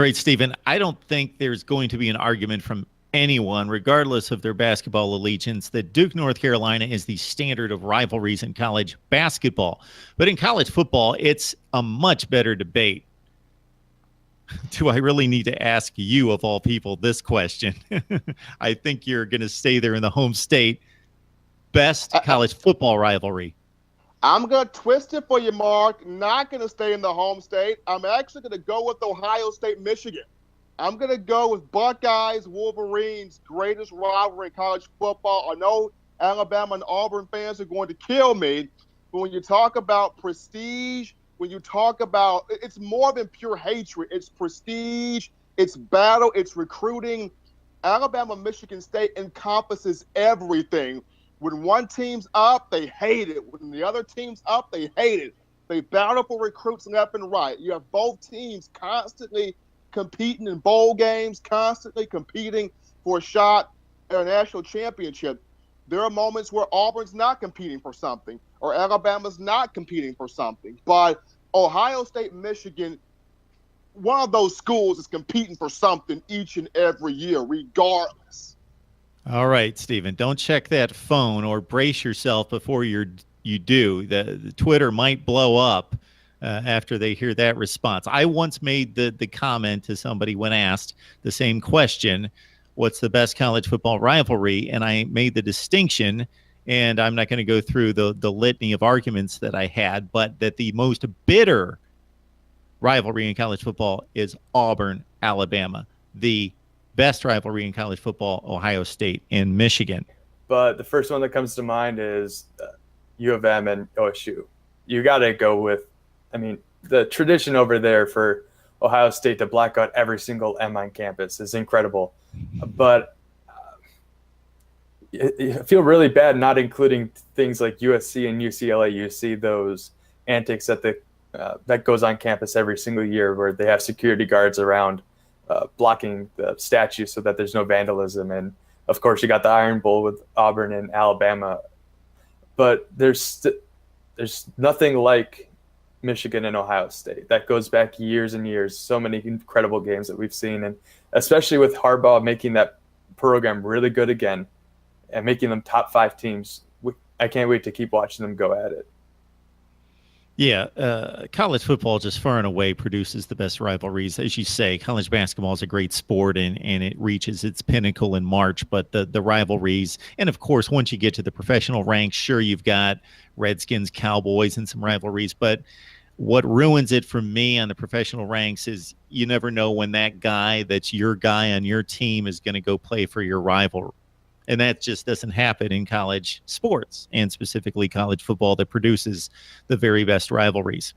right, Stephen. I don't think there's going to be an argument from anyone, regardless of their basketball allegiance, that Duke, North Carolina is the standard of rivalries in college basketball. But in college football, it's a much better debate. Do I really need to ask you, of all people, this question? I think you're going to stay there in the home state. Best college football rivalry. I'm going to twist it for you, Mark. Not going to stay in the home state. I'm actually going to go with Ohio State, Michigan. I'm going to go with Buckeyes, Wolverines, greatest rivalry in college football. I know Alabama and Auburn fans are going to kill me, but when you talk about prestige, when you talk about, it's more than pure hatred. It's prestige, it's battle, it's recruiting. Alabama, Michigan State encompasses everything. When one team's up, they hate it. When the other team's up, they hate it. They battle for recruits left and right. You have both teams constantly competing in bowl games, constantly competing for a shot at a national championship. There are moments where Auburn's not competing for something or Alabama's not competing for something. But Ohio State, Michigan, one of those schools is competing for something each and every year, regardless. All right, Stephen, don't check that phone or brace yourself before you do. The Twitter might blow up after they hear that response. I once made the comment to somebody when asked the same question, what's the best college football rivalry? And I made the distinction, and I'm not going to go through the litany of arguments that I had, but that the most bitter rivalry in college football is Auburn, Alabama. The best rivalry in college football, Ohio State and Michigan. But the first one that comes to mind is U of M and OSU. You got to go with, the tradition over there for Ohio State to black out every single M on campus is incredible. But I feel really bad not including things like USC and UCLA. You see those antics that goes on campus every single year where they have security guards around blocking the statue so that there's no vandalism. And of course you got the Iron Bowl with Auburn and Alabama, but there's nothing like Michigan and Ohio State. That goes back years and years. So many incredible games that we've seen, and especially with Harbaugh making that program really good again and making them top 5 teams. I can't wait to keep watching them go at it. Yeah, college football just far and away produces the best rivalries. As you say, college basketball is a great sport, and it reaches its pinnacle in March. But the rivalries, and of course, once you get to the professional ranks, sure, you've got Redskins, Cowboys, and some rivalries. But what ruins it for me on the professional ranks is you never know when that guy that's your guy on your team is going to go play for your rival. And that just doesn't happen in college sports, and specifically college football, that produces the very best rivalries.